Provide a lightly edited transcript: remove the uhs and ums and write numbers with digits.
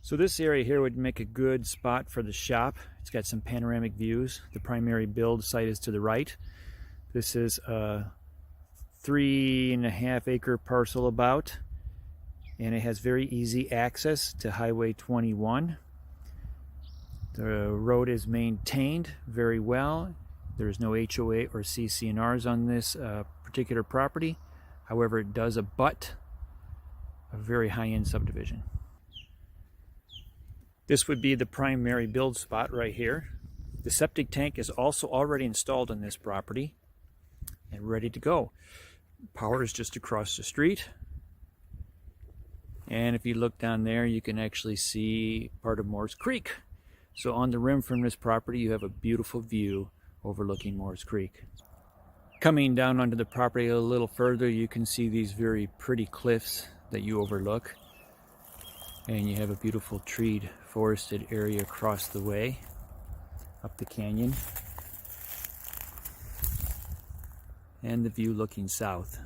So this area here would make a good spot for the shop. It's got some panoramic views. The primary build site is to the right. This is a 3.5 acre parcel about, and it has very easy access to Highway 21. The road is maintained very well. There's no HOA or CC&Rs on this particular property. However, it does abut a very high-end subdivision. This would be the primary build spot right here. The septic tank is also already installed on this property and ready to go. Power is just across the street. And if you look down there, you can actually see part of Moore's Creek. So on the rim from this property, you have a beautiful view overlooking Moore's Creek. Coming down onto the property a little further, you can see these very pretty cliffs that you overlook. And you have a beautiful treed, forested area across the way, up the canyon. And the view looking south.